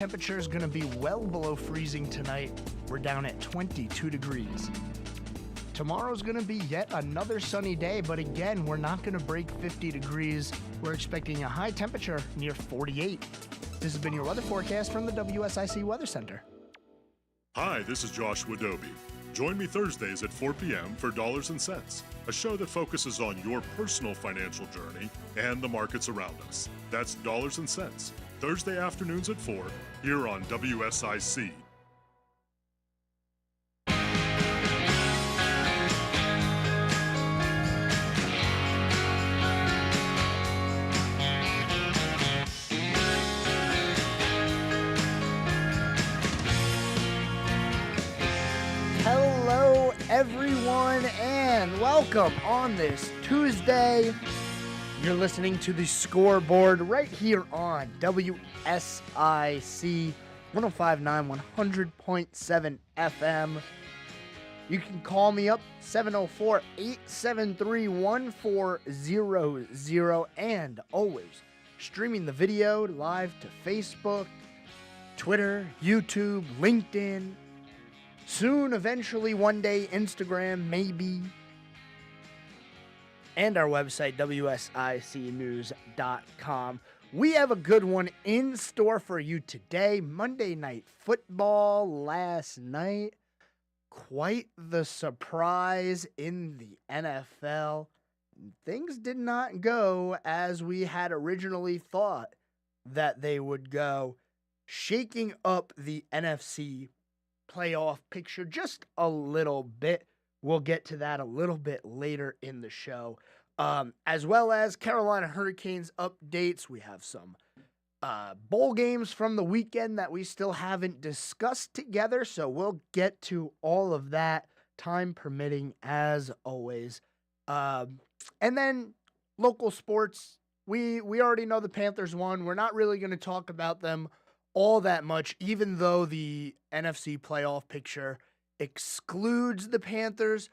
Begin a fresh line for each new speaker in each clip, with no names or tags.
Temperature is going to be well below freezing tonight. We're down at 22 degrees. Tomorrow's going to be yet another sunny day, but again, we're not going to break 50 degrees. We're expecting a high temperature near 48. This has been your weather forecast from the WSIC Weather Center.
Hi, this is Joshua Doby. Join me Thursdays at 4 p.m. for Dollars and Cents, a show that focuses on your personal financial journey and the markets around us. That's Dollars and Cents, Thursday afternoons at 4 here on WSIC.
Hello, everyone, and welcome on this Tuesday. You're listening to the Scoreboard right here on WSIC 105.9, 100.7 FM. You can call me up 704-873-1400, and always streaming the video live to Facebook, Twitter, YouTube, LinkedIn. Soon, eventually, one day, Instagram, maybe. And our website, WSICnews.com. We have a good one in store for you today. Monday Night Football last night. Quite the surprise in the NFL. Things did not go as we had originally thought that they would go, shaking up the NFC playoff picture just a little bit. We'll get to that a little bit later in the show. As well as Carolina Hurricanes updates. We have some bowl games from the weekend that we still haven't discussed together, so we'll get to all of that, time permitting, as always. And then local sports. We already know the Panthers won. We're not really going to talk about them all that much, even though the NFC playoff picture excludes the Panthers.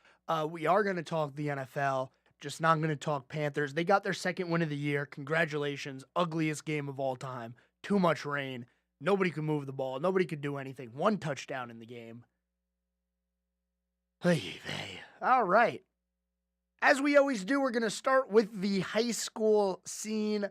We are going to talk the NFL, just not going to talk Panthers. They got their second win of the year. Congratulations. Ugliest game of all time. Too much rain. Nobody could move the ball. Nobody could do anything. One touchdown in the game. All right. As we always do, we're going to start with the high school scene,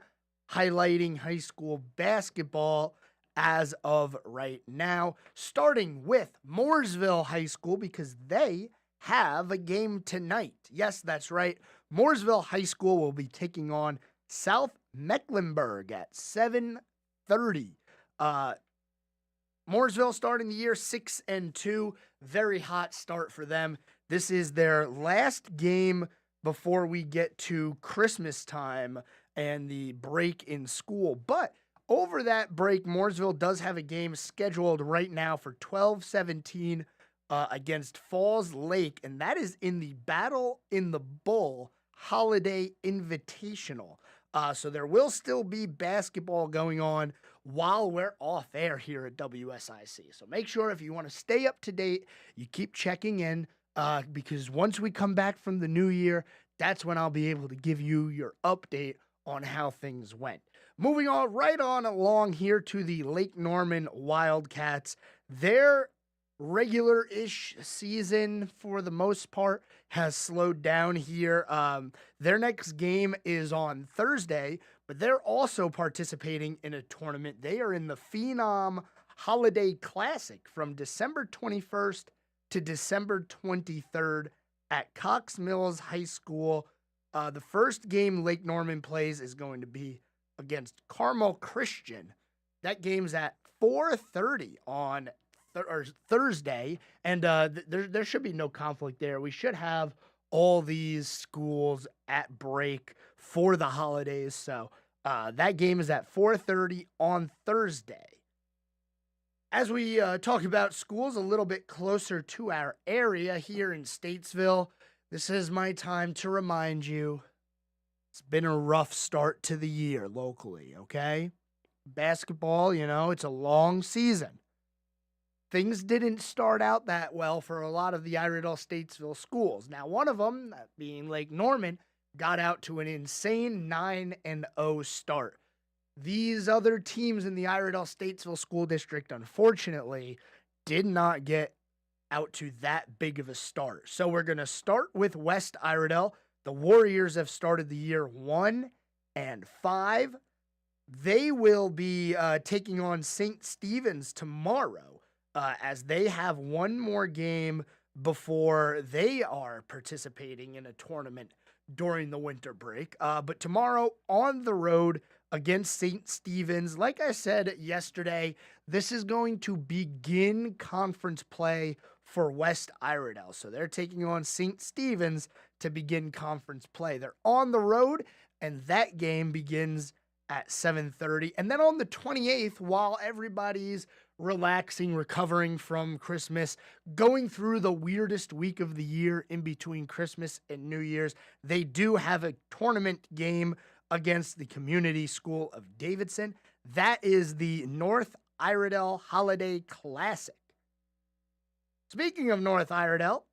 highlighting high school basketball as of right now, starting with Mooresville High School because they have a game tonight. Yes, that's right. Mooresville High School will be taking on South Mecklenburg at 7:30. Mooresville starting the year 6-2. Very hot start for them. This is their last game before we get to Christmas time and the break in school. But over that break, Mooresville does have a game scheduled right now for 12/17 against Falls Lake, and that is in the Battle in the Bull Holiday Invitational. So there will still be basketball going on while we're off air here at WSIC. So make sure if you want to stay up to date, you keep checking in because once we come back from the new year, that's when I'll be able to give you your update on how things went. Moving on right on along here to the Lake Norman Wildcats. Their regular-ish season, for the most part, has slowed down here. Their next game is on Thursday, but they're also participating in a tournament. They are in the Phenom Holiday Classic from December 21st to December 23rd at Cox Mills High School. The first game Lake Norman plays is going to be against Carmel Christian. That game's at 4:30 on Thursday, and there should be no conflict there. We should have all these schools at break for the holidays, so that game is at 4:30 on Thursday. As we talk about schools a little bit closer to our area here in Statesville, this is my time to remind you, it's been a rough start to the year locally, okay? Basketball, it's a long season. Things didn't start out that well for a lot of the Iredell Statesville schools. Now, one of them, that being Lake Norman, got out to an insane 9-0 start. These other teams in the Iredell-Statesville School District, unfortunately, did not get out to that big of a start. So we're going to start with West Iredell. The Warriors have started the year 1-5. They will be taking on St. Stephen's tomorrow as they have one more game before they are participating in a tournament during the winter break. But tomorrow on the road against St. Stephen's, like I said yesterday, this is going to begin conference play for West Iredell. So they're taking on St. Stephen's to begin conference play. They're on the road, and that game begins at 7:30. And then on the 28th, while everybody's relaxing, recovering from Christmas, going through the weirdest week of the year in between Christmas and New Year's, they do have a tournament game against the Community School of Davidson. That is the North Iredell Holiday Classic. Speaking of North Iredell,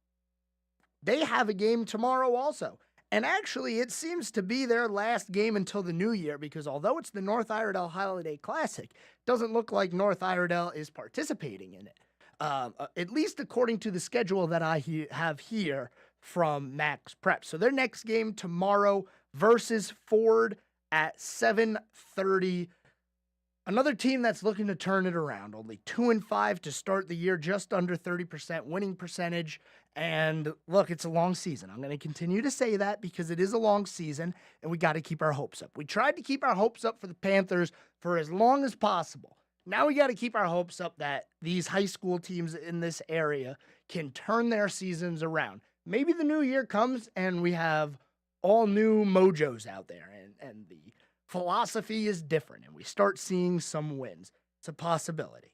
they have a game tomorrow also. And actually, it seems to be their last game until the new year, because although it's the North Iredell Holiday Classic, it doesn't look like North Iredell is participating in it, at least according to the schedule that I have here from Max Prep. So their next game tomorrow versus Ford at 7:30. Another team that's looking to turn it around. Only 2-5 to start the year, just under 30% winning percentage. And look, it's a long season. I'm going to continue to say that because it is a long season, and we got to keep our hopes up. We tried to keep our hopes up for the Panthers for as long as possible. Now we got to keep our hopes up that these high school teams in this area can turn their seasons around. Maybe the new year comes and we have all new mojos out there, and the philosophy is different, and we start seeing some wins. It's a possibility.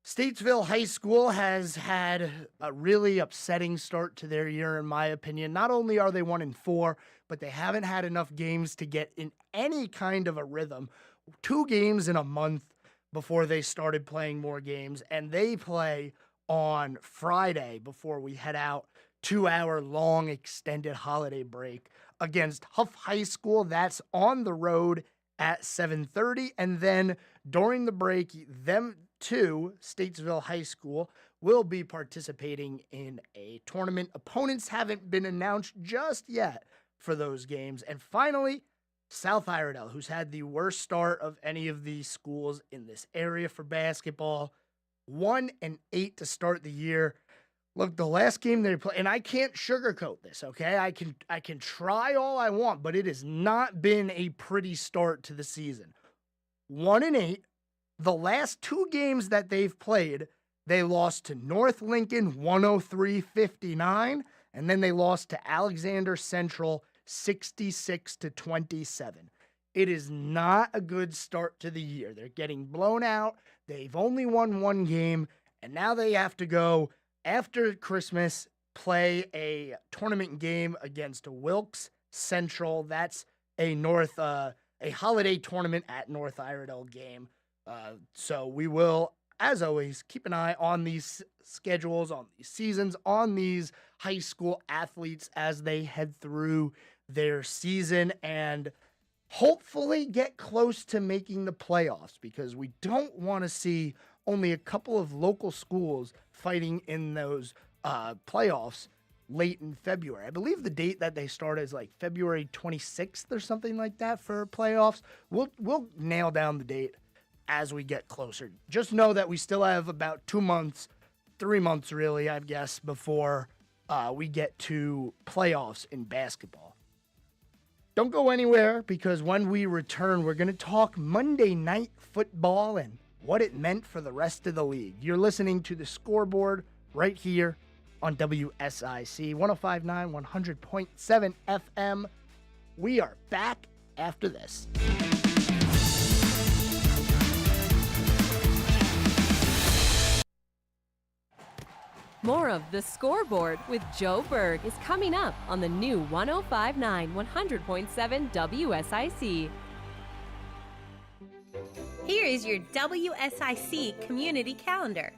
Statesville High School has had a really upsetting start to their year, in my opinion. Not only are they 1-4, but they haven't had enough games to get in any kind of a rhythm. 2 games in a month before they started playing more games, and they play on Friday before we head out 2-hour long extended holiday break against Huff High School. That's on the road at 7:30. And then during the break, them two, Statesville High School, will be participating in a tournament. Opponents haven't been announced just yet for those games. And finally, South Iredell, who's had the worst start of any of these schools in this area for basketball. 1-8 to start the year. Look, the last game they played, and I can't sugarcoat this, okay? I can try all I want, but it has not been a pretty start to the season. 1-8. The last 2 games that they've played, they lost to North Lincoln 103-59, and then they lost to Alexander Central 66-27. It is not a good start to the year. They're getting blown out. They've only won 1 game, and now they have to go after Christmas, play a tournament game against Wilkes Central. That's a holiday tournament at North Iredell game. So we will, as always, keep an eye on these schedules, on these seasons, on these high school athletes as they head through their season and hopefully get close to making the playoffs, because we don't want to see only a couple of local schools fighting in those playoffs late in February. I believe the date that they start is like February 26th or something like that for playoffs. We'll nail down the date as we get closer. Just know that we still have about 2 months, 3 months really, I guess, before we get to playoffs in basketball. Don't go anywhere, because when we return, we're going to talk Monday Night Football and what it meant for the rest of the league. You're listening to The Scoreboard right here on WSIC 105.9, 100.7 FM. We are back after this.
More of The Scoreboard with Joe Berg is coming up on the new 105.9, 100.7 WSIC.
Here is your WSIC community calendar.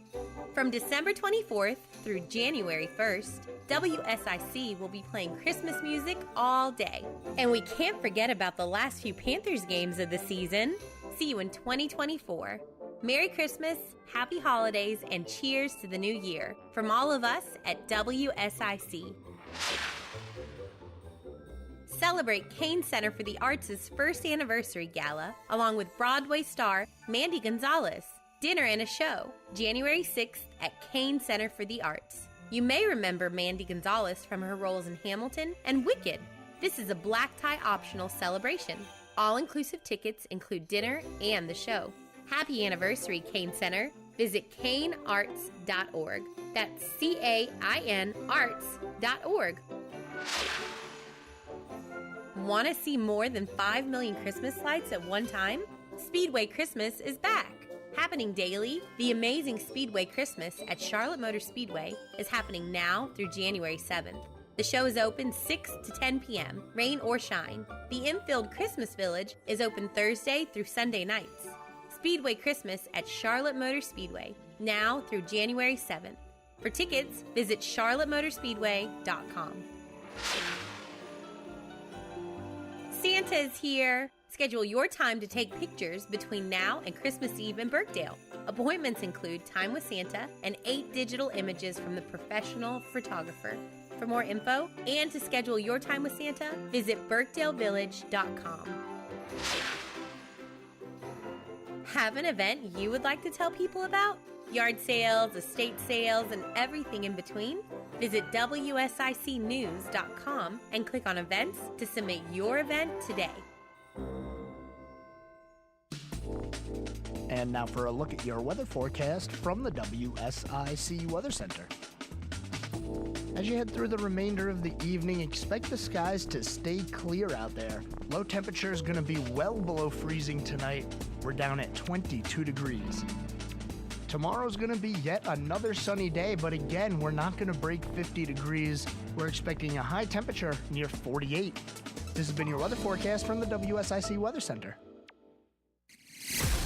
From December 24th through January 1st, WSIC will be playing Christmas music all day. And we can't forget about the last few Panthers games of the season. See you in 2024. Merry Christmas, Happy Holidays, and cheers to the new year from all of us at WSIC. Celebrate Kane Center for the Arts' first anniversary gala, along with Broadway star Mandy Gonzalez. Dinner and a show, January 6th at Kane Center for the Arts. You may remember Mandy Gonzalez from her roles in Hamilton and Wicked. This is a black tie optional celebration. All-inclusive tickets include dinner and the show. Happy anniversary, Kane Center. Visit kanearts.org. That's CAIN arts.org. Want to see more than 5 million Christmas lights at one time? Speedway Christmas is back. Happening daily, the amazing Speedway Christmas at Charlotte Motor Speedway is happening now through January 7th. The show is open 6 to 10 p.m., rain or shine. The infield Christmas Village is open Thursday through Sunday nights. Speedway Christmas at Charlotte Motor Speedway, now through January 7th. For tickets, visit charlottemotorspeedway.com. Santa is here! Schedule your time to take pictures between now and Christmas Eve in Birkdale. Appointments include Time with Santa and 8 digital images from the professional photographer. For more info and to schedule your time with Santa, visit birkdalevillage.com. Have an event you would like to tell people about? Yard sales, estate sales, and everything in between? Visit WSICnews.com and click on events to submit your event today.
And now for a look at your weather forecast from the WSIC Weather Center. As you head through the remainder of the evening, expect the skies to stay clear out there. Low temperature is going to be well below freezing tonight. We're down at 22 degrees. Tomorrow's going to be yet another sunny day, but again, we're not going to break 50 degrees. We're expecting a high temperature near 48. This has been your weather forecast from the WSIC Weather Center.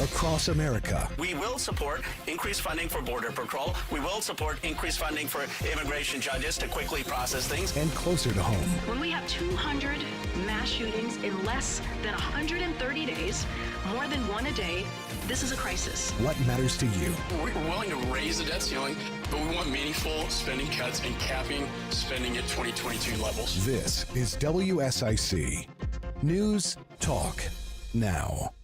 Across America,
we will support increased funding for Border Patrol. We will support increased funding for immigration judges to quickly process things.
and closer to home.
When we have 200 mass shootings in less than 130 days, more than one a day, this is a crisis.
What matters to you?
We're willing to raise the debt ceiling, but we want meaningful spending cuts and capping spending at 2022 levels.
This is WSIC. News, talk, now.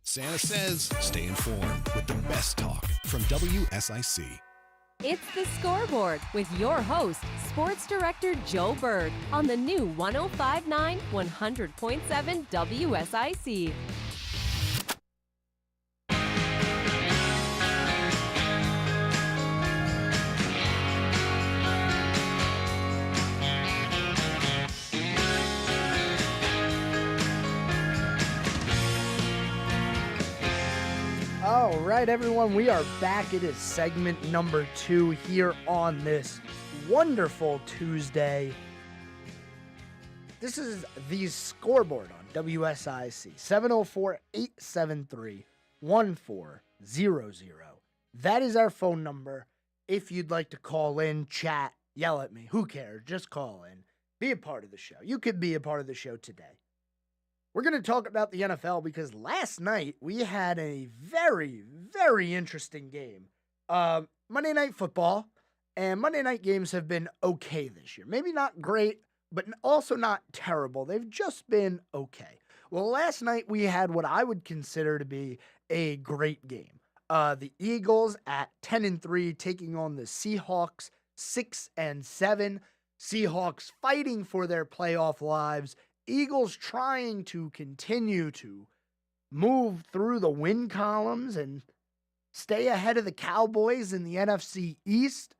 Santa says, stay informed with the best talk from WSIC.
It's the Scoreboard with your host, Sports Director Joe Berg, on the new 105.9 100.7 WSIC.
All right, everyone, we are back. It is segment number 2 here on this wonderful Tuesday. This is the Scoreboard on WSIC, 704-873-1400. That is our phone number. If you'd like to call in, chat, yell at me, who cares? Just call in. Be a part of the show. You could be a part of the show today. We're going to talk about the NFL because last night we had a very, very interesting game. Monday Night Football, and Monday night games have been okay this year. Maybe not great, but also not terrible. They've just been okay. Well, last night we had what I would consider to be a great game. The Eagles at 10-3 taking on the Seahawks 6-7. Seahawks fighting for their playoff lives. Eagles trying to continue to move through the win columns and stay ahead of the Cowboys in the NFC East.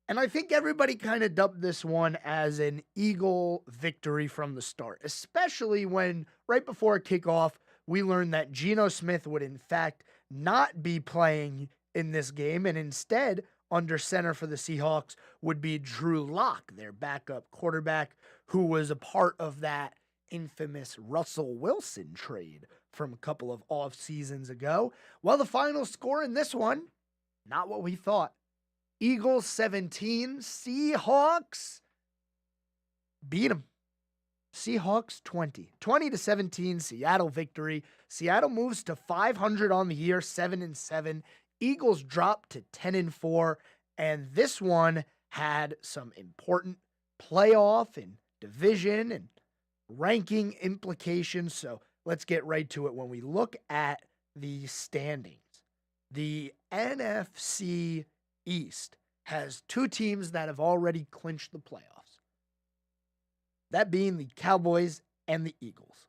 And I think everybody kind of dubbed this one as an Eagle victory from the start, especially when right before kickoff, we learned that Geno Smith would in fact not be playing in this game, and instead under center for the Seahawks would be Drew Lock, their backup quarterback, who was a part of that infamous Russell Wilson trade from a couple of off seasons ago. Well, the final score in this one, not what we thought. Eagles 17, Seahawks beat them. Seahawks 20-17, Seattle victory. Seattle moves to 500 on the year, 7-7. Eagles drop to 10-4, and this one had some important playoff and division and ranking implications. So let's get right to it. When we look at the standings, the NFC East has two teams that have already clinched the playoffs. That being the Cowboys and the Eagles.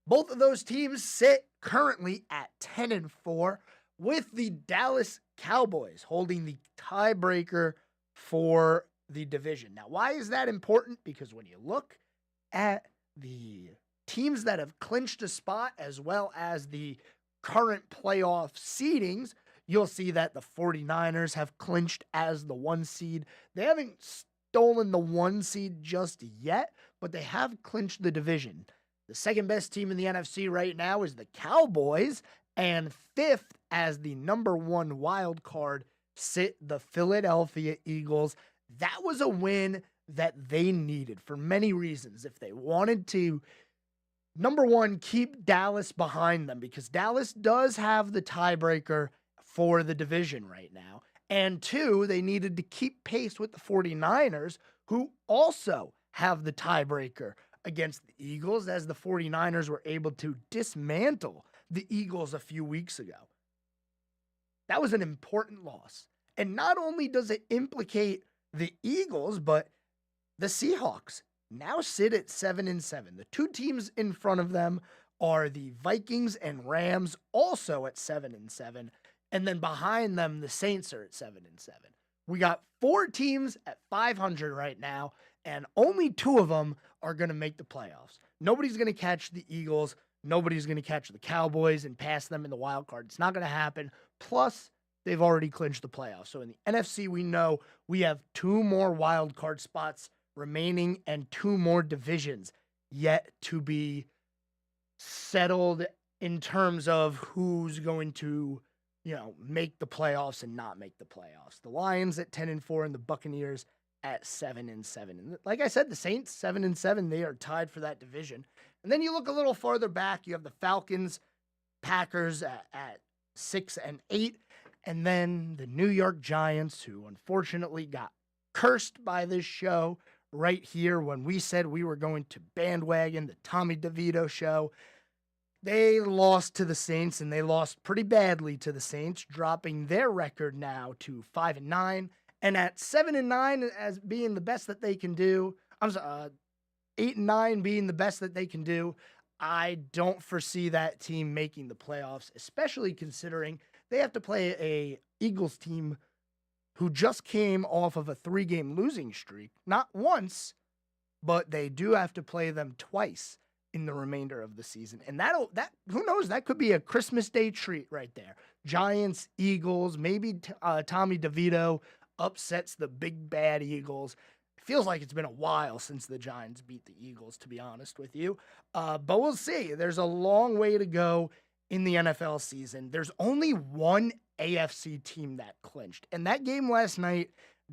Both of those teams sit currently at 10-4, with the Dallas Cowboys holding the tiebreaker for the division. Now, why is that important? Because when you look at the teams that have clinched a spot as well as the current playoff seedings, you'll see that the 49ers have clinched as the 1 seed. They haven't stolen the 1 seed just yet, but they have clinched the division. The second best team in the NFC right now is the Cowboys, and fifth as the number 1 wild card sit the Philadelphia Eagles. That was a win that they needed for many reasons. If they wanted to, number 1, keep Dallas behind them, because Dallas does have the tiebreaker for the division right now. And 2, they needed to keep pace with the 49ers, who also have the tiebreaker against the Eagles, as the 49ers were able to dismantle the Eagles a few weeks ago. That was an important loss. And not only does it implicate the Eagles, but the Seahawks now sit at 7-7. The two teams in front of them are the Vikings and Rams, also at 7-7. And then behind them, the Saints are at 7-7. We got 4 teams at 500 right now, and only 2 of them are going to make the playoffs. Nobody's going to catch the Eagles. Nobody's going to catch the Cowboys and pass them in the wild card. It's not going to happen. Plus, they've already clinched the playoffs. So in the NFC, we know we have 2 more wild card spots remaining and 2 more divisions yet to be settled in terms of who's going to, make the playoffs and not make the playoffs. The Lions at 10-4 and the Buccaneers at 7-7. And like I said, the Saints 7-7, they are tied for that division. And then you look a little farther back, you have the Falcons, Packers at 6-8, and then the New York Giants, who unfortunately got cursed by this show right here when we said we were going to bandwagon the Tommy DeVito show. They lost to the Saints, and they lost pretty badly to the Saints, dropping their record now to 5-9, and at 7-9 as being the best that they can do. 8-9 being the best that they can do. I don't foresee that team making the playoffs, especially considering they have to play a Eagles team who just came off of a 3-game losing streak. Not once, but they do have to play them twice in the remainder of the season. And that who knows, that could be a Christmas Day treat right there. Giants, Eagles, maybe Tommy DeVito upsets the big bad Eagles. Feels like it's been a while since the Giants beat the Eagles, to be honest with you. But we'll see. There's a long way to go in the NFL season. There's only one AFC team that clinched. And that game last night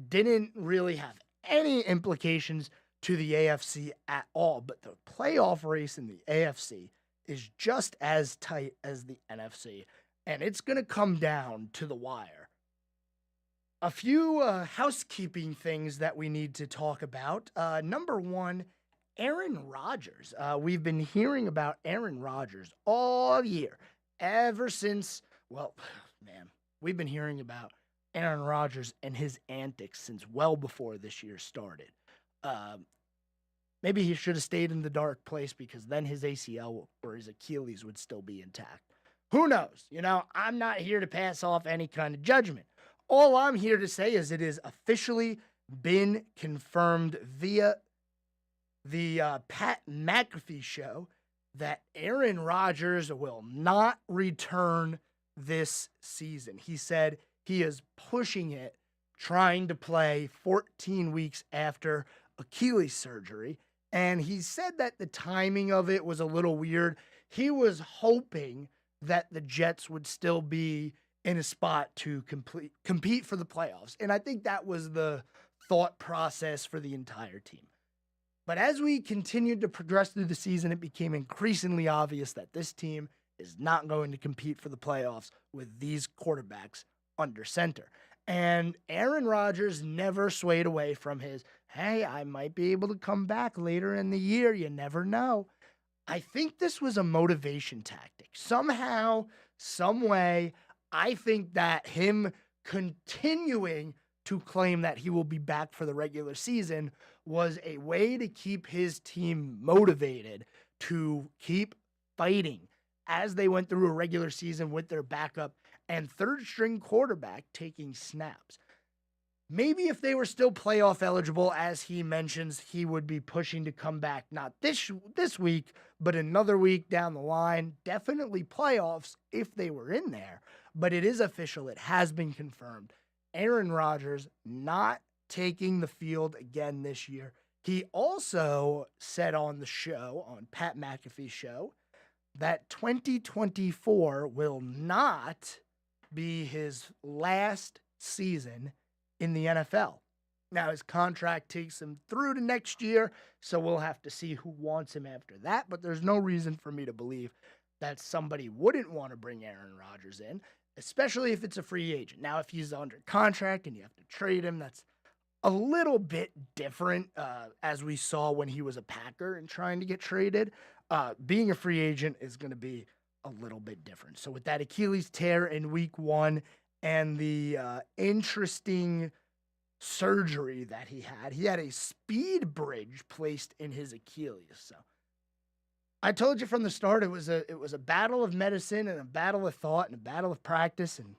didn't really have any implications to the AFC at all. But the playoff race in the AFC is just as tight as the NFC. And it's going to come down to the wire. A few housekeeping things that we need to talk about. Number 1, Aaron Rodgers. We've been hearing about Aaron Rodgers all year, ever since, we've been hearing about Aaron Rodgers and his antics since well before this year started. Maybe he should have stayed in the dark place, because then his ACL or his Achilles would still be intact. Who knows? I'm not here to pass off any kind of judgment. All I'm here to say is it is officially been confirmed via the Pat McAfee show that Aaron Rodgers will not return this season. He said he is pushing it, trying to play 14 weeks after Achilles surgery. And he said that the timing of it was a little weird. He was hoping that the Jets would still be in a spot to compete for the playoffs. And I think that was the thought process for the entire team. But as we continued to progress through the season, it became increasingly obvious that this team is not going to compete for the playoffs with these quarterbacks under center. And Aaron Rodgers never swayed away from his, hey, I might be able to come back later in the year. You never know. I think this was a motivation tactic. Somehow, some way, I think that him continuing to claim that he will be back for the regular season was a way to keep his team motivated to keep fighting as they went through a regular season with their backup and third-string quarterback taking snaps. Maybe if they were still playoff eligible, as he mentions, he would be pushing to come back, not this week, but another week down the line. Definitely playoffs if they were in there. But it is official. It has been confirmed. Aaron Rodgers not taking the field again this year. He also said on the show, on Pat McAfee's show, that 2024 will not be his last season in the NFL. Now, his contract takes him through to next year, so we'll have to see who wants him after that, but there's no reason for me to believe that somebody wouldn't want to bring Aaron Rodgers in, especially if it's a free agent. Now, if he's under contract and you have to trade him, that's a little bit different, as we saw when he was a Packer and trying to get traded. Being a free agent is going to be a little bit different. So with that Achilles tear in week 1 and the interesting surgery that he had a speed bridge placed in his Achilles. So I told you from the start, it was a battle of medicine and a battle of thought and a battle of practice. And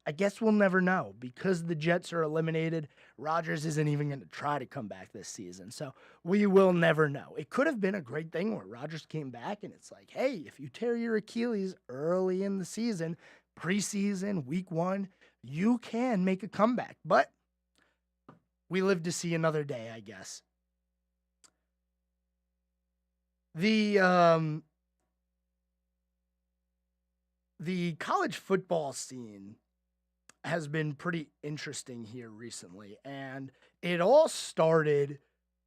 I guess we'll never know because the Jets are eliminated. Rodgers isn't even going to try to come back this season. So we will never know. It could have been a great thing where Rodgers came back and it's like, hey, if you tear your Achilles early in the season, preseason, week 1, you can make a comeback. But we live to see another day, I guess. The college football scene has been pretty interesting here recently, and it all started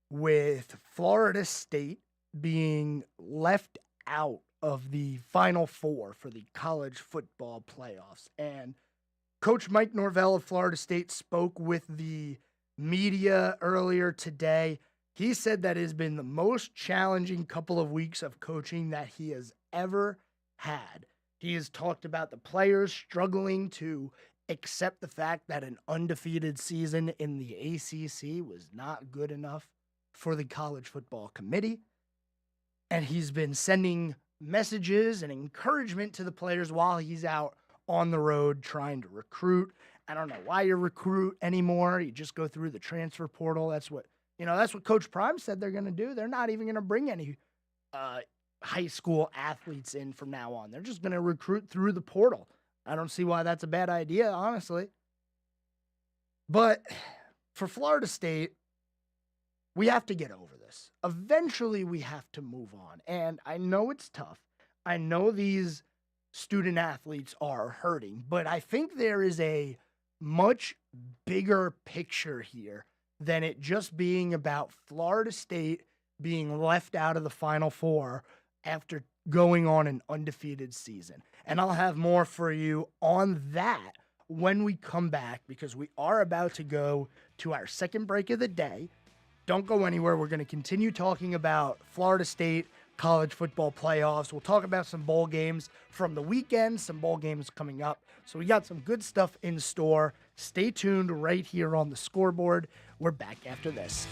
with Florida State being left out of the Final Four for the college football playoffs. And Coach Mike Norvell of Florida State spoke with the media earlier today. He said that it has been the most challenging couple of weeks of coaching that he has ever had. He has talked about the players struggling to accept the fact that an undefeated season in the ACC was not good enough for the college football committee. And he's been sending messages and encouragement to the players while he's out on the road trying to recruit. I don't know why you recruit anymore. You just go through the transfer portal. That's what Coach Prime said they're going to do. They're not even going to bring any high school athletes in from now on. They're just going to recruit through the portal. I don't see why that's a bad idea, honestly. But for Florida State, we have to get over this. Eventually, we have to move on. And I know it's tough. I know these student athletes are hurting, but I think there is a much bigger picture here than it just being about Florida State being left out of the Final Four after going on an undefeated season. And I'll have more for you on that when we come back, because we are about to go to our second break of the day. Don't go anywhere. We're going to continue talking about Florida State college football playoffs. We'll talk about some bowl games from the weekend, some bowl games coming up. So we got some good stuff in store. Stay tuned right here on the Scoreboard. We're back after this.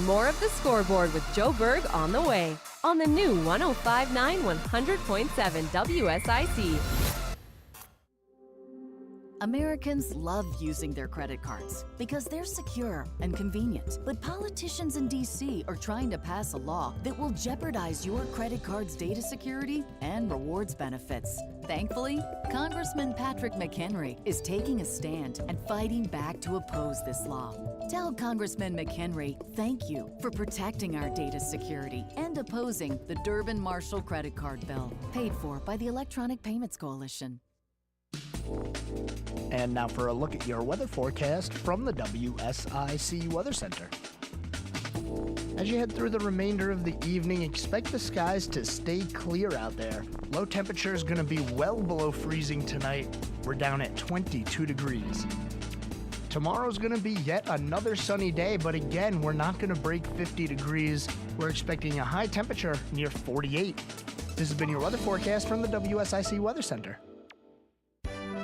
More of the Scoreboard with Joe Berg on the way on the new 105.9 100.7 WSIC.
Americans love using their credit cards because they're secure and convenient. But politicians in D.C. are trying to pass a law that will jeopardize your credit card's data security and rewards benefits. Thankfully, Congressman Patrick McHenry is taking a stand and fighting back to oppose this law. Tell Congressman McHenry thank you for protecting our data security and opposing the Durbin-Marshall credit card bill, paid for by the Electronic Payments Coalition.
And now for a look at your weather forecast from the WSIC Weather Center. As you head through the remainder of the evening, expect the skies to stay clear out there. Low temperature is going to be well below freezing tonight. We're down at 22 degrees. Tomorrow's going to be yet another sunny day, but again, we're not going to break 50 degrees. We're expecting a high temperature near 48. This has been your weather forecast from the WSIC Weather Center.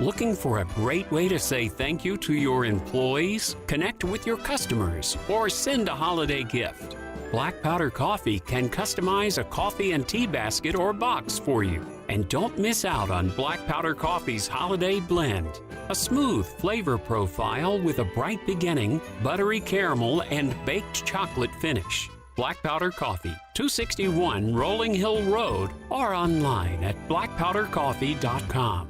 Looking for a great way to say thank you to your employees? Connect with your customers or send a holiday gift. Black Powder Coffee can customize a coffee and tea basket or box for you. And don't miss out on Black Powder Coffee's Holiday Blend. A smooth flavor profile with a bright beginning, buttery caramel, and baked chocolate finish. Black Powder Coffee, 261 Rolling Hill Road, or online at blackpowdercoffee.com.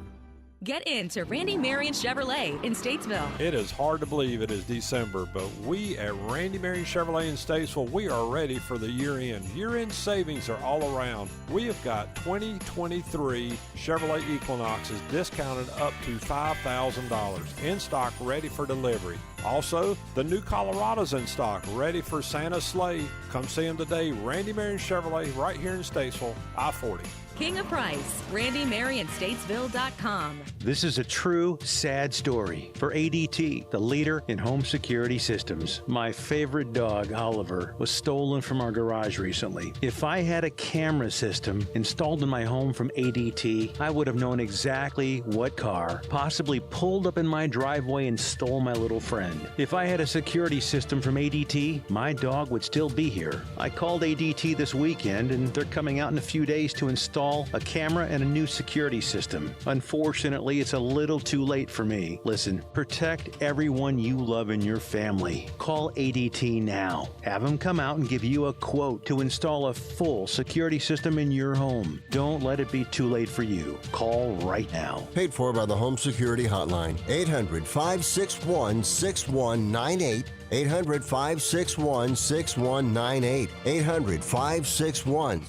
Get into Randy Marion Chevrolet in Statesville.
It is hard to believe it is December, but we at Randy Marion Chevrolet in Statesville, we are ready for the year-end. Year-end savings are all around. We have got 2023 Chevrolet Equinoxes discounted up to $5,000. In stock, ready for delivery. Also, the new Colorado's in stock, ready for Santa's sleigh. Come see them today. Randy Marion Chevrolet right here in Statesville, I-40.
King of Price, RandyMarionStatesville.com.
This is a true, sad story for ADT, the leader in home security systems. My favorite dog, Oliver, was stolen from our garage recently. If I had a camera system installed in my home from ADT, I would have known exactly what car possibly pulled up in my driveway and stole my little friend. If I had a security system from ADT, my dog would still be here. I called ADT this weekend, and they're coming out in a few days to install a camera and a new security system. Unfortunately, it's a little too late for me. Listen, protect everyone you love in your family. Call ADT now. Have them come out and give you a quote to install a full security system in your home. Don't let it be too late for you. Call right now.
Paid for by the Home Security Hotline. 800-561-6198. 800-561-6198. 800-561.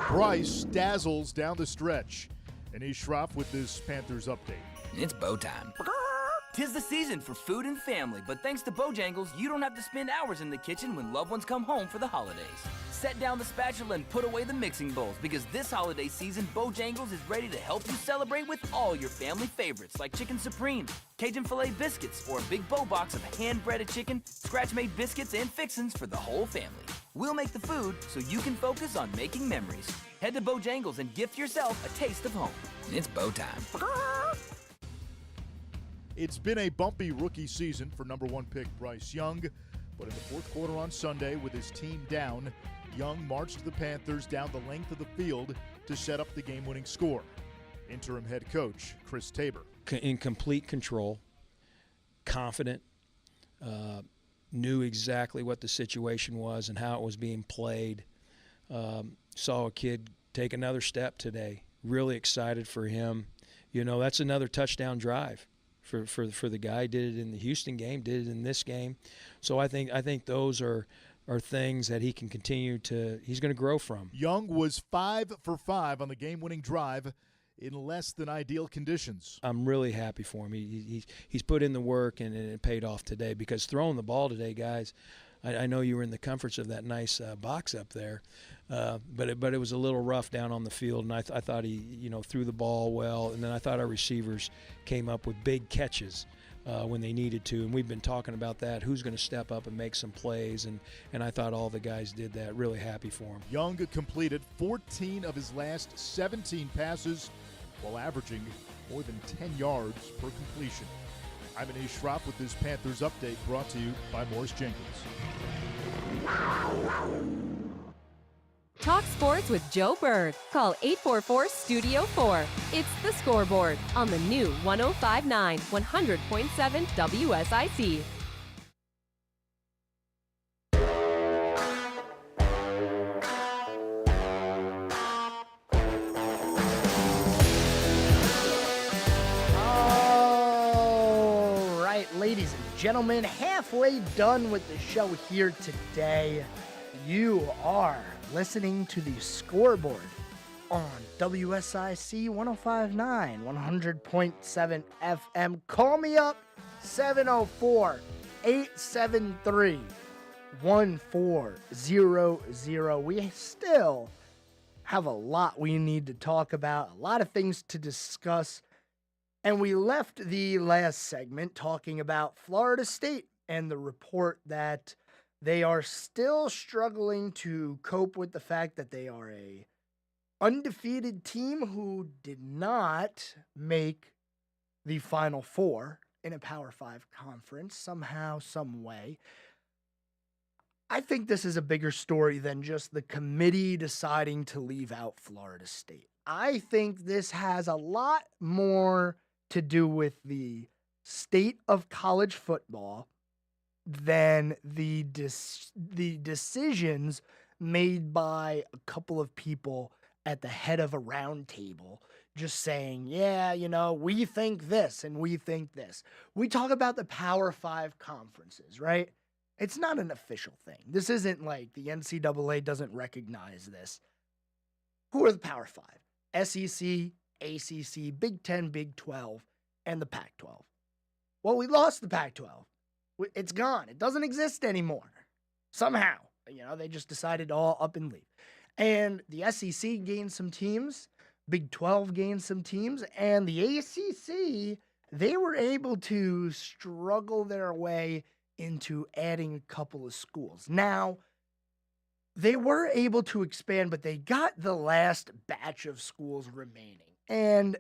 Bryce dazzles down the stretch. And he's Schroff with this Panthers update.
It's bow time. 'Tis the season for food and family, but thanks to Bojangles, you don't have to spend hours in the kitchen when loved ones come home for the holidays. Set down the spatula and put away the mixing bowls, because this holiday season, Bojangles is ready to help you celebrate with all your family favorites like Chicken Supreme, Cajun Filet Biscuits, or a big bow box of hand-breaded chicken, scratch-made biscuits, and fixins for the whole family. We'll make the food so you can focus on making memories. Head to Bojangles and gift yourself a taste of home. It's bow time.
It's been a bumpy rookie season for number one pick Bryce Young, but in the fourth quarter on Sunday with his team down, Young marched the Panthers down the length of the field to set up the game-winning score. Interim head coach Chris Tabor.
In complete control, confident, knew exactly what the situation was and how it was being played. Saw a kid take another step today. Really excited for him. You know, that's another touchdown drive for the guy. Did it in the Houston game, did it in this game. So I think those are things that he can continue to – he's going to grow from.
Young was 5 for 5 on the game-winning drive in less than ideal conditions.
I'm really happy for him. He's put in the work, and it paid off today, because throwing the ball today, guys, I know you were in the comforts of that nice box up there, but it was a little rough down on the field, and I thought he threw the ball well, and then I thought our receivers came up with big catches when they needed to, and we've been talking about that, who's going to step up and make some plays, and I thought all the guys did that. Really happy for him.
Young completed 14 of his last 17 passes while averaging more than 10 yards per completion. I'm Anish Schroff with this Panthers update, brought to you by Morris Jenkins.
Talk sports with Joe Berg. Call 844-STUDIO-4. It's The Scoreboard on the new 105.9, 100.7 WSIC.
All right, ladies and gentlemen, halfway done with the show here today. You are listening to the Scoreboard on WSIC 105.9, 100.7 FM. Call me up, 704-873-1400. We still have a lot we need to talk about, a lot of things to discuss. And we left the last segment talking about Florida State and the report that they are still struggling to cope with the fact that they are a undefeated team who did not make the Final Four in a Power 5 conference somehow, some way. I think this is a bigger story than just the committee deciding to leave out Florida State. I think this has a lot more to do with the state of college football than the decisions made by a couple of people at the head of a round table just saying, yeah, you know, we think this and we think this. We talk about the Power 5 conferences, right? It's not an official thing. This isn't like the NCAA doesn't recognize this. Who are the Power 5? SEC, ACC, Big 10, Big 12, and the Pac-12. Well, we lost the Pac-12. It's gone. It doesn't exist anymore. Somehow, you know, they just decided to all up and leave. And the SEC gained some teams. Big 12 gained some teams. And the ACC, they were able to struggle their way into adding a couple of schools. Now, they were able to expand, but they got the last batch of schools remaining. And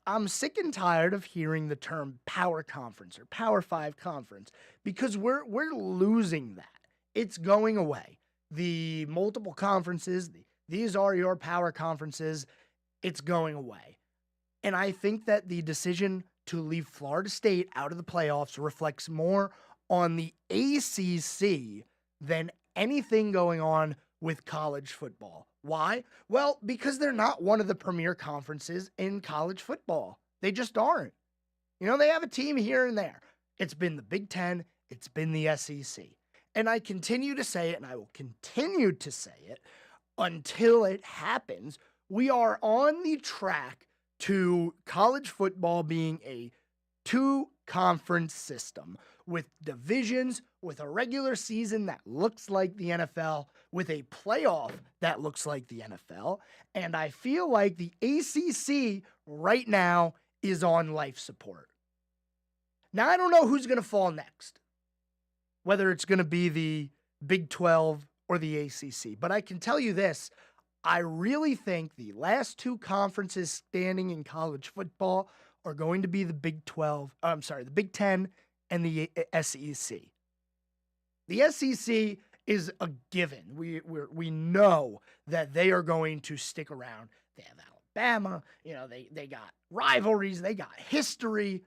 I'm sick and tired of hearing the term Power Conference or Power 5 Conference because we're losing that. It's going away. The multiple conferences, these are your power conferences, it's going away. And I think that the decision to leave Florida State out of the playoffs reflects more on the ACC than anything going on with college football. Why? Well, because they're not one of the premier conferences in college football. They just aren't. You know, they have a team here and there. It's been the Big 10. It's been the SEC. And I continue to say it, and I will continue to say it until it happens. We are on the track to college football being a two-conference system with divisions, with a regular season that looks like the NFL, with a playoff that looks like the NFL. And I feel like the ACC right now is on life support. Now, I don't know who's going to fall next, whether it's going to be the Big 12 or the ACC. But I can tell you this, I really think the last two conferences standing in college football are going to be the Big 10 and the SEC. The SEC is a given. We know that they are going to stick around. They have Alabama, you know, they got rivalries, they got history.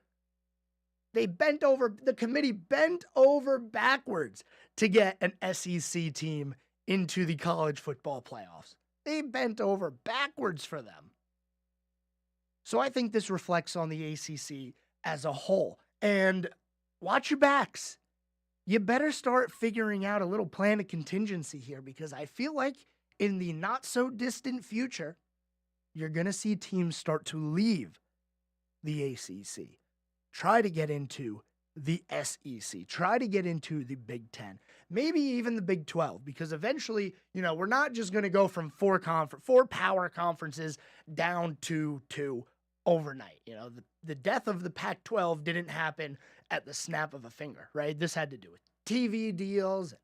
The committee bent over backwards to get an SEC team into the college football playoffs. They bent over backwards for them. So I think this reflects on the ACC as a whole. And watch your backs. You better start figuring out a little plan of contingency here, because I feel like in the not so distant future, you're going to see teams start to leave the ACC. Try to get into the SEC. Try to get into the Big 10. Maybe even the Big 12, because eventually, you know, we're not just going to go from four power conferences down to two overnight. You know, the death of the Pac-12 didn't happen at the snap of a finger, right? This had to do with TV deals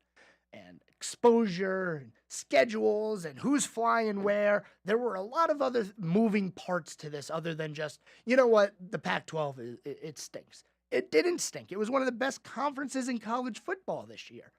and exposure and schedules and who's flying where. There were a lot of other moving parts to this other than just, you know what, the Pac-12, it stinks. It didn't stink. It was one of the best conferences in college football this year.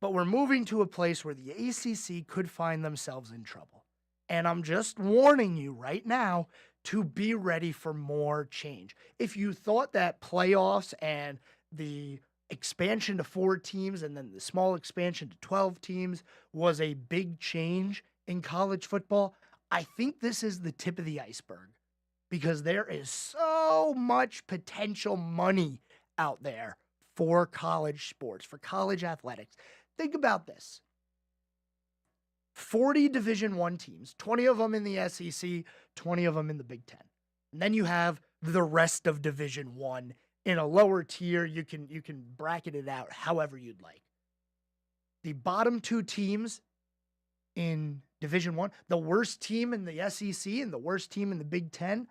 but we're moving to a place where the ACC could find themselves in trouble. And I'm just warning you right now to be ready for more change. If you thought that playoffs and the expansion to 4 teams and then the small expansion to 12 teams was a big change in college football, I think this is the tip of the iceberg, because there is so much potential money out there for college sports, for college athletics. Think about this. 40 Division I teams, 20 of them in the SEC, 20 of them in the Big Ten. And then you have the rest of Division I in a lower tier. You can bracket it out however you'd like. The bottom 2 teams in Division I, the worst team in the SEC and the worst team in the Big Ten,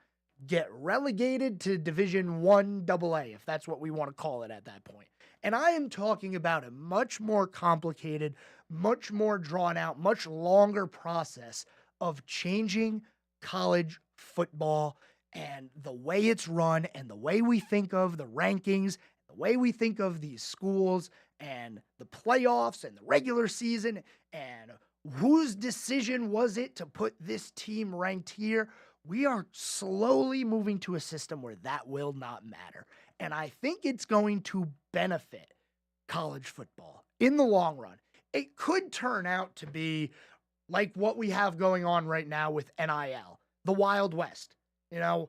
get relegated to Division I AA, if that's what we want to call it at that point. And I am talking about a much more complicated, much more drawn out, much longer process of changing college football and the way it's run and the way we think of the rankings, the way we think of these schools and the playoffs and the regular season and whose decision was it to put this team ranked here. We are slowly moving to a system where that will not matter. And I think it's going to benefit college football in the long run. It could turn out to be like what we have going on right now with NIL, the Wild West. You know,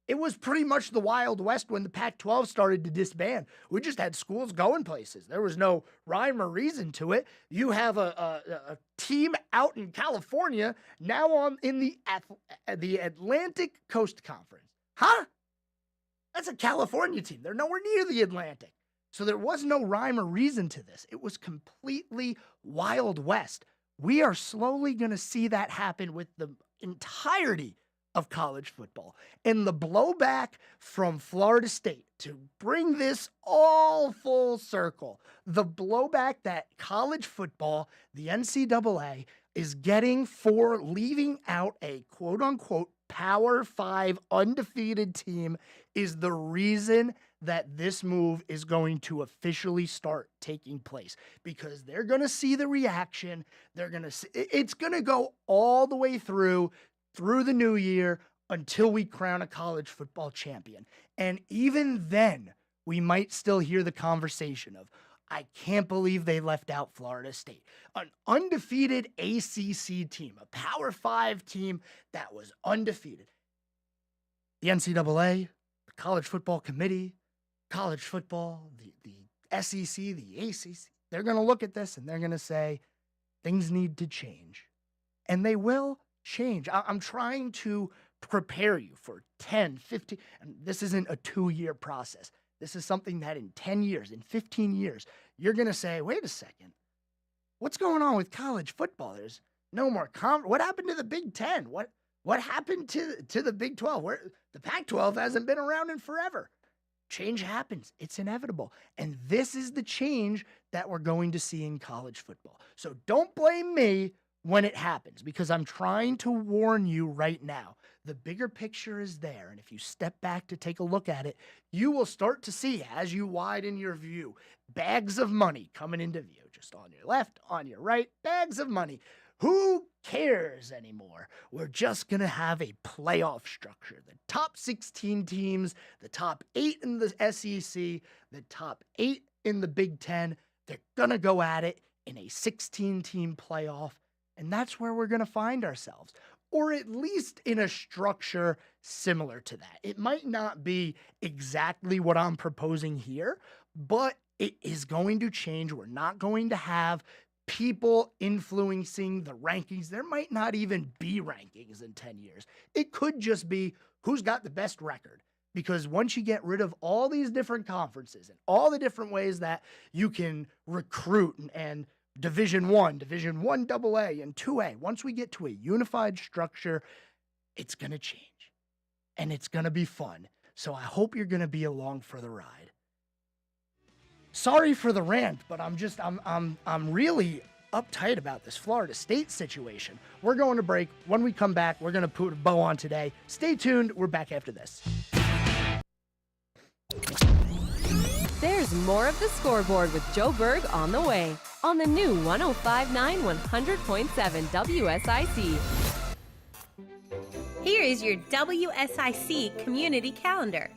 it was pretty much the Wild West when the Pac-12 started to disband. We just had schools going places. There was no rhyme or reason to it. You have a team out in California now in the Atlantic Coast Conference. Huh? That's a California team. They're nowhere near the Atlantic. So there was no rhyme or reason to this. It was completely Wild West. We are slowly going to see that happen with the entirety of college football. And the blowback from Florida State, to bring this all full circle, the blowback that college football, the NCAA, is getting for leaving out a quote-unquote Power 5 undefeated team is the reason that this move is going to officially start taking place, because they're going to see the reaction. They're going to see, it's going to go all the way through the new year until we crown a college football champion. And even then, we might still hear the conversation of, I can't believe they left out Florida State, an undefeated ACC team, a Power 5 team that was undefeated. The NCAA, the College Football Committee, college football, the SEC, the ACC, they're going to look at this and they're going to say, things need to change. And they will change. I'm trying to prepare you for 10, 15, and this isn't a 2-year process. This is something that in 10 years, in 15 years, you're going to say, wait a second, what's going on with college football? There's no more what happened to the Big Ten? What happened to the Big 12? The Pac-12 hasn't been around in forever. Change happens. It's inevitable. And this is the change that we're going to see in college football. So don't blame me when it happens, because I'm trying to warn you right now. The bigger picture is there, and if you step back to take a look at it, you will start to see, as you widen your view, bags of money coming into view, just on your left, on your right, bags of money. Who cares anymore? We're just going to have a playoff structure. The top 16 teams, the top 8 in the SEC, the top 8 in the Big Ten, they're going to go at it in a 16-team playoff. And that's where we're going to find ourselves, or at least in a structure similar to that. It might not be exactly what I'm proposing here, but it is going to change. We're not going to have people influencing the rankings. There might not even be rankings in 10 years. It could just be who's got the best record. Because once you get rid of all these different conferences and all the different ways that you can recruit and Division I AA, and 2A. Once we get to a unified structure, it's going to change. And it's going to be fun. So I hope you're going to be along for the ride. Sorry for the rant, but I'm really uptight about this Florida State situation. We're going to break. When we come back, we're going to put a bow on today. Stay tuned. We're back after this.
There's more of the Scoreboard with Joe Berg on the way. on the new 105.9 100.7 WSIC.
Here is your WSIC community calendar.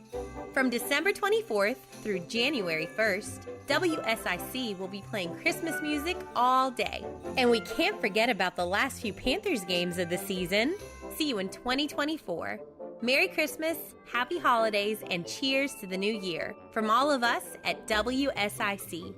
From December 24th through January 1st, WSIC will be playing Christmas music all day. And we can't forget about the last few Panthers games of the season. See you in 2024. Merry Christmas, Happy Holidays, and cheers to the new year from all of us at WSIC.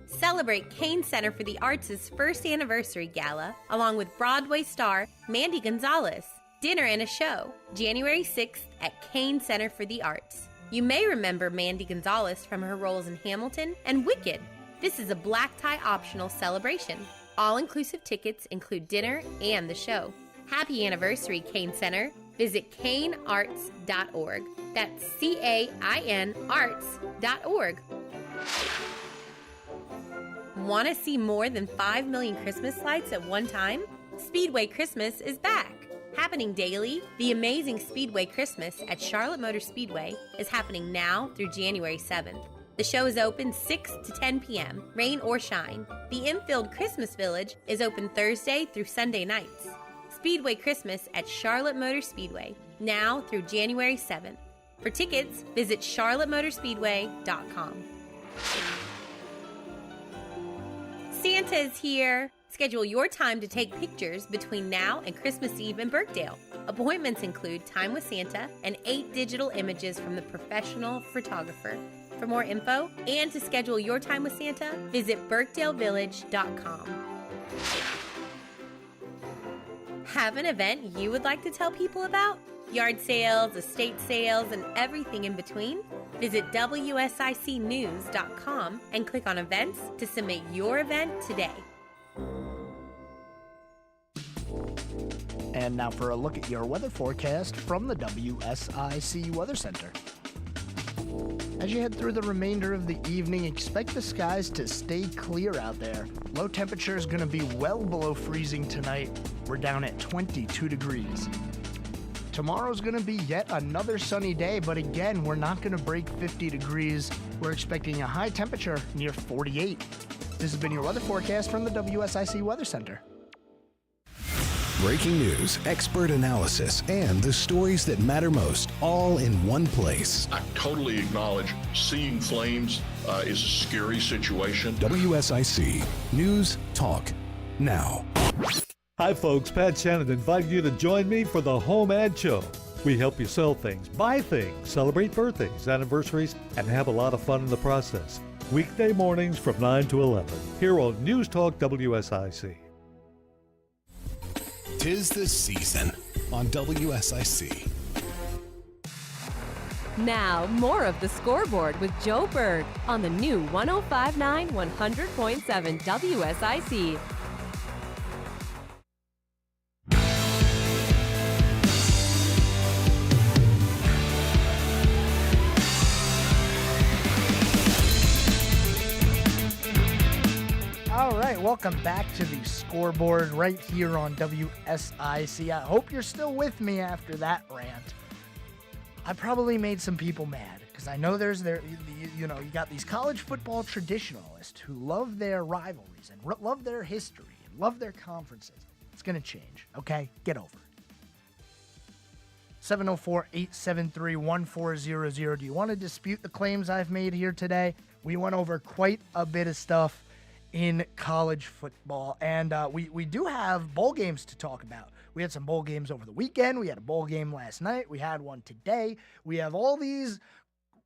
Celebrate Kane Center for the Arts' first anniversary gala, along with Broadway star Mandy Gonzalez. Dinner and a show, January 6th at Kane Center for the Arts. You may remember Mandy Gonzalez from her roles in Hamilton and Wicked. This is a black tie optional celebration. All-inclusive tickets include dinner and the show. Happy anniversary, Kane Center. Visit kanearts.org. That's CAIN arts.org. Want to see more than 5 million Christmas lights at one time? Speedway Christmas is back. Happening daily, the amazing Speedway Christmas at Charlotte Motor Speedway is happening now through January 7th. The show is open 6 to 10 p.m., rain or shine. The infield Christmas Village is open Thursday through Sunday nights. Speedway Christmas at Charlotte Motor Speedway, now through January 7th. For tickets, visit charlottemotorspeedway.com. Santa is here. Schedule your time to take pictures between now and Christmas Eve in Birkdale. Appointments include Time with Santa and 8 digital images from the professional photographer. For more info and to schedule your time with Santa, visit birkdalevillage.com. Have an event you would like to tell people about? Yard sales, estate sales, and everything in between? Visit WSICnews.com and click on events to submit your event today.
And now for a look at your weather forecast from the WSIC Weather Center. As you head through the remainder of the evening, expect the skies to stay clear out there. Low temperature is going to be well below freezing tonight. We're down at 22 degrees. Tomorrow's going to be yet another sunny day, but again, we're not going to break 50 degrees. We're expecting a high temperature near 48. This has been your weather forecast from the WSIC Weather Center.
Breaking news, expert analysis, and the stories that matter most, all in one place.
I totally acknowledge seeing flames is a scary situation.
WSIC News Talk Now.
Hi folks, Pat Shannon inviting you to join me for the Home Ad Show. We help you sell things, buy things, celebrate birthdays, anniversaries, and have a lot of fun in the process. Weekday mornings from 9 to 11, here on News Talk WSIC.
'Tis the season on WSIC.
Now, more of the Scoreboard with Joe Berg on the new 105.9 100.7 WSIC.
All right, welcome back to the Scoreboard right here on WSIC. I hope you're still with me after that rant. I probably made some people mad because I know you got these college football traditionalists who love their rivalries and love their history and love their conferences. It's going to change, okay? Get over it. 704-873-1400. Do you want to dispute the claims I've made here today? We went over quite a bit of stuff in college football, and we do have bowl games to talk about. We had some bowl games over the weekend. We had a bowl game last night. We had one today. We have all these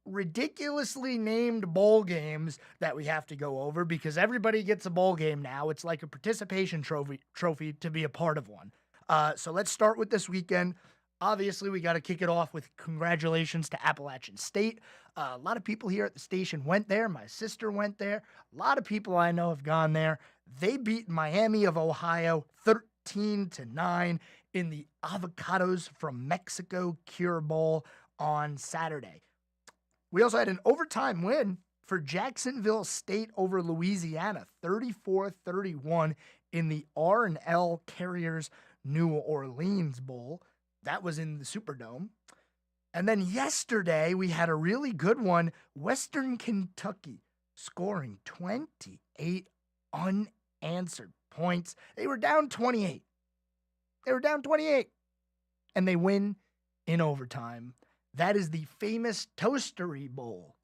ridiculously named bowl games that we have to go over because everybody gets a bowl game now. It's like a participation trophy to be a part of one. So let's start with this weekend. Obviously, we got to kick it off with congratulations to Appalachian State. A lot of people here at the station went there. My sister went there. A lot of people I know have gone there. They beat Miami of Ohio 13-9 in the Avocados from Mexico Cure Bowl on Saturday. We also had an overtime win for Jacksonville State over Louisiana, 34-31 in the R&L Carriers New Orleans Bowl. That was in the Superdome. And then yesterday, we had a really good one. Western Kentucky scoring 28 unanswered points. They were down 28. And they win in overtime. That is the famous Toastery Bowl.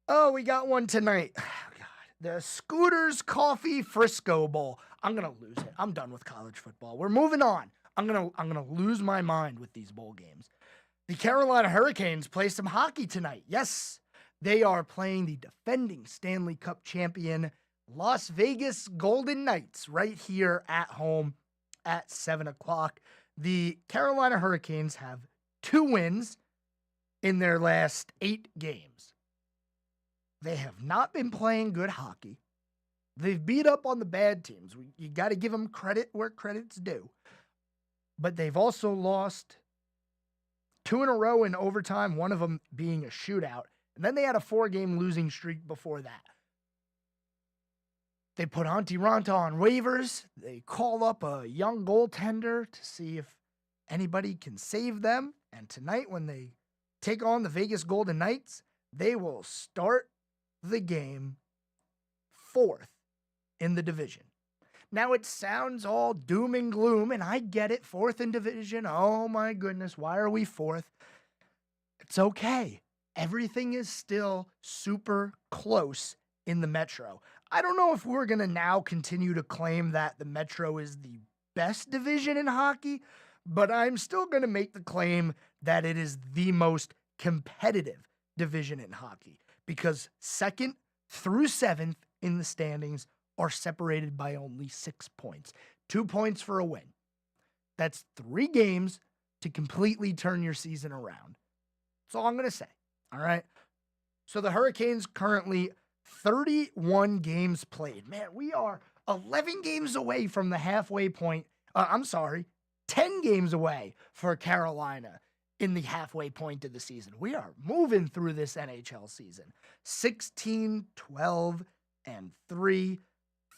Oh, we got one tonight. Oh, God. The Scooters Coffee Frisco Bowl. I'm going to lose it. I'm done with college football. We're moving on. I'm gonna lose my mind with these bowl games. The Carolina Hurricanes play some hockey tonight. Yes, they are playing the defending Stanley Cup champion Las Vegas Golden Knights right here at home at 7 o'clock. The Carolina Hurricanes have 2 wins in their last 8 games. They have not been playing good hockey. They've beat up on the bad teams. You got to give them credit where credit's due. But they've also lost 2 in a row in overtime, one of them being a shootout. And then they had a 4-game losing streak before that. They put Antti Ranta on waivers. They call up a young goaltender to see if anybody can save them. And tonight, when they take on the Vegas Golden Knights, they will start the game 4th in the division. Now, it sounds all doom and gloom, and I get it. 4th in division. Oh, my goodness. Why are we 4th? It's okay. Everything is still super close in the Metro. I don't know if we're going to now continue to claim that the Metro is the best division in hockey, but I'm still going to make the claim that it is the most competitive division in hockey because 2nd through 7th in the standings are separated by only 6 points. 2 points for a win. That's 3 games to completely turn your season around. That's all I'm going to say. All right. So the Hurricanes currently 31 games played. Man, we are 11 games away from the halfway point. 10 games away for Carolina in the halfway point of the season. We are moving through this NHL season. 16, 12, and 3.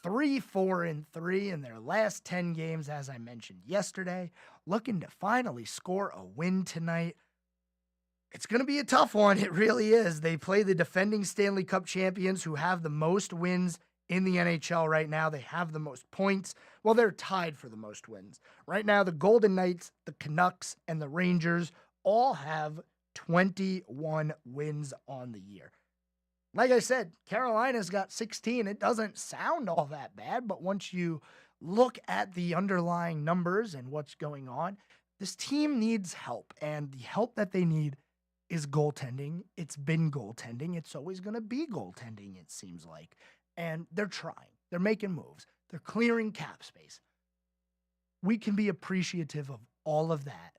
3-4-3 in their last 10 games, as I mentioned yesterday, looking to finally score a win tonight. It's going to be a tough one. It really is. They play the defending Stanley Cup champions who have the most wins in the NHL right now. They have the most points. Well, they're tied for the most wins. Right now, the Golden Knights, the Canucks, and the Rangers all have 21 wins on the year. Like I said, Carolina's got 16. It doesn't sound all that bad, but once you look at the underlying numbers and what's going on, this team needs help, and the help that they need is goaltending. It's been goaltending. It's always going to be goaltending, it seems like. And they're trying. They're making moves. They're clearing cap space. We can be appreciative of all of that,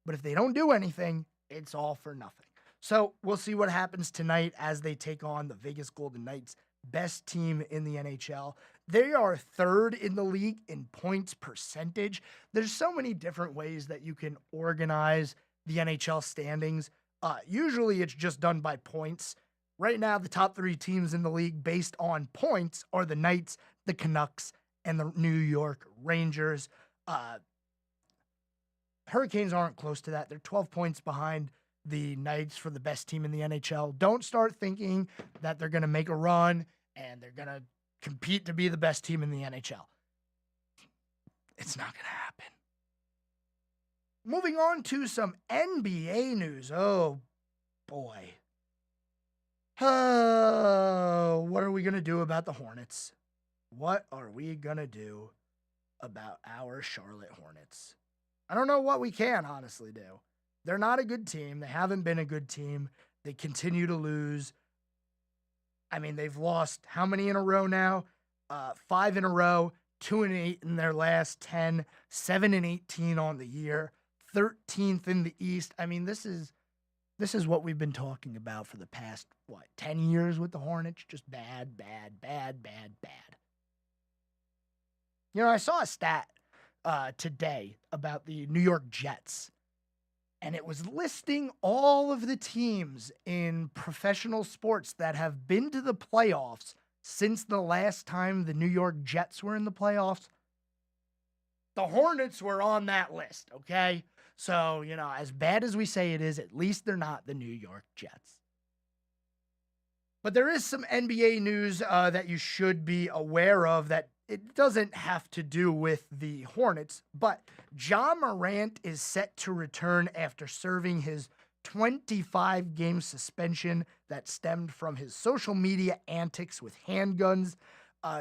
but if they don't do anything, it's all for nothing. So we'll see what happens tonight as they take on the Vegas Golden Knights, best team in the NHL. They are 3rd in the league in points percentage. There's so many different ways that you can organize the NHL standings. Usually it's just done by points. Right now, the top 3 teams in the league based on points are the Knights, the Canucks, and the New York Rangers. Hurricanes aren't close to that. They're 12 points behind the Knights for the best team in the NHL. Don't start thinking that they're going to make a run and they're going to compete to be the best team in the NHL. It's not going to happen. Moving on to some NBA news. Oh, boy. Oh, what are we going to do about the Hornets? What are we going to do about our Charlotte Hornets? I don't know what we can honestly do. They're not a good team. They haven't been a good team. They continue to lose. I mean, they've lost how many in a row now? 5 in a row, 2-8 in their last 10, 7-18 on the year, 13th in the East. I mean, this is what we've been talking about for the past, 10 years with the Hornets? Just bad, bad, bad, bad, bad. You know, I saw a stat today about the New York Jets. And it was listing all of the teams in professional sports that have been to the playoffs since the last time the New York Jets were in the playoffs. The Hornets were on that list, okay? So, you know, as bad as we say it is, at least they're not the New York Jets. But there is some NBA news that you should be aware of that it doesn't have to do with the Hornets, but Ja Morant is set to return after serving his 25-game suspension that stemmed from his social media antics with handguns.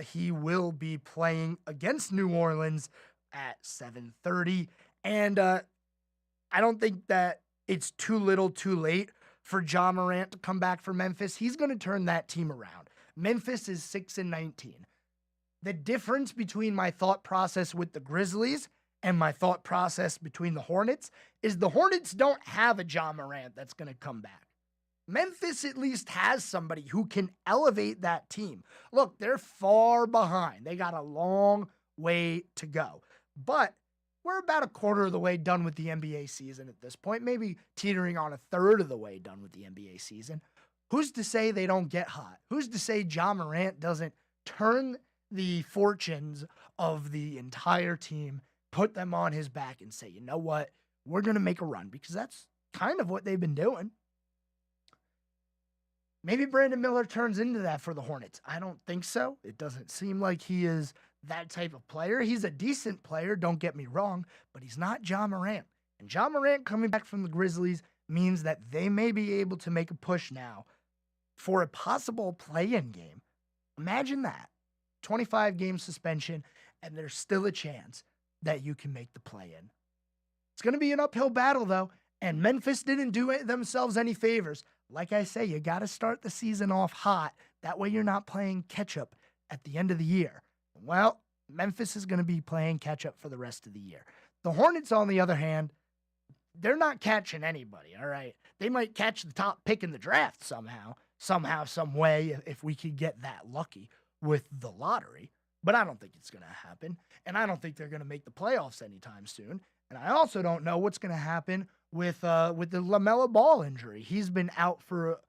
He will be playing against New Orleans at 7:30, and I don't think that it's too little too late for Ja Morant to come back for Memphis. He's going to turn that team around. Memphis is 6-19. The difference between my thought process with the Grizzlies and my thought process between the Hornets is the Hornets don't have a Ja Morant that's going to come back. Memphis at least has somebody who can elevate that team. Look, they're far behind. They got a long way to go. But we're about a quarter of the way done with the NBA season at this point, maybe teetering on a third of the way done with the NBA season. Who's to say they don't get hot? Who's to say Ja Morant doesn't turn the fortunes of the entire team, put them on his back and say, you know what, we're going to make a run, because that's kind of what they've been doing. Maybe Brandon Miller turns into that for the Hornets. I don't think so. It doesn't seem like he is that type of player. He's a decent player, don't get me wrong, but he's not Ja Morant. And Ja Morant coming back from the Grizzlies means that they may be able to make a push now for a possible play-in game. Imagine that. 25-game suspension, and there's still a chance that you can make the play-in. It's going to be an uphill battle, though, and Memphis didn't do themselves any favors. Like I say, you got to start the season off hot. That way you're not playing catch-up at the end of the year. Well, Memphis is going to be playing catch-up for the rest of the year. The Hornets, on the other hand, they're not catching anybody, all right? They might catch the top pick in the draft somehow, some way, if we could get that lucky with the lottery. But I don't think it's going to happen, and I don't think they're going to make the playoffs anytime soon. And I also don't know what's going to happen with the LaMelo Ball injury. He's been out for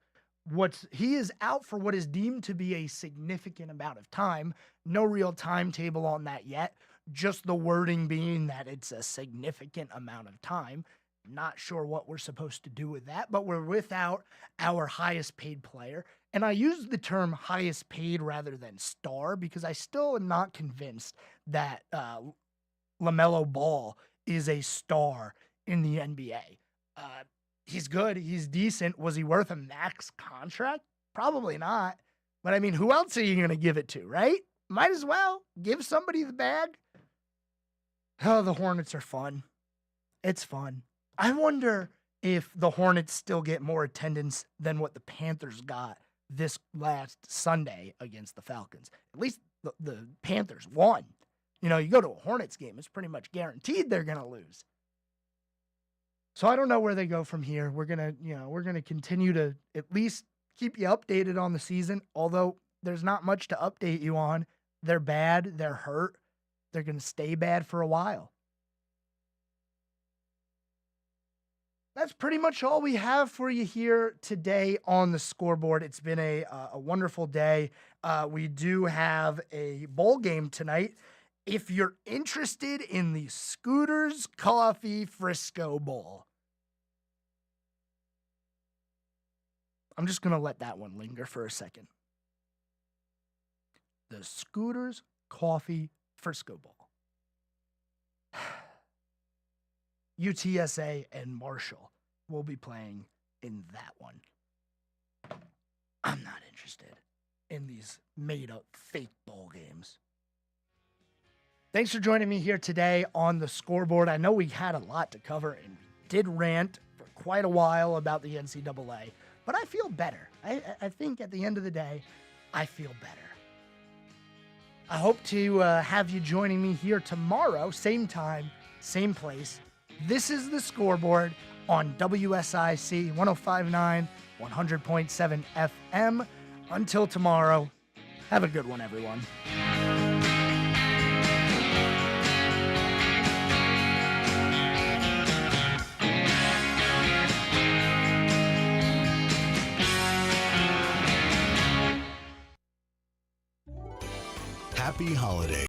what is deemed to be a significant amount of time. No real timetable on that yet. Just the wording being that it's a significant amount of time. Not sure what we're supposed to do with that, but we're without our highest paid player. And I use the term highest paid rather than star because I still am not convinced that LaMelo Ball is a star in the NBA. He's good. He's decent. Was he worth a max contract? Probably not. But I mean, who else are you going to give it to, right? Might as well give somebody the bag. Oh, the Hornets are fun. It's fun. I wonder if the Hornets still get more attendance than what the Panthers got this last Sunday against the Falcons. At least the Panthers won. You know, you go to a Hornets game, it's pretty much guaranteed they're going to lose. So I don't know where they go from here. We're going to continue to at least keep you updated on the season, although there's not much to update you on. They're bad. They're hurt. They're going to stay bad for a while. That's pretty much all we have for you here today on the Scoreboard. It's been a wonderful day. We do have a bowl game tonight. If you're interested in the Scooters Coffee Frisco Bowl, I'm just going to let that one linger for a second. The Scooters Coffee Frisco Bowl. UTSA and Marshall will be playing in that one. I'm not interested in these made-up fake bowl games. Thanks for joining me here today on the Scoreboard. I know we had a lot to cover and we did rant for quite a while about the NCAA, but I feel better. I think at the end of the day, I feel better. I hope to have you joining me here tomorrow, same time, same place. This is the Scoreboard on WSIC 105.9, 100.7 FM. Until tomorrow, have a good one, everyone.
Happy holidays.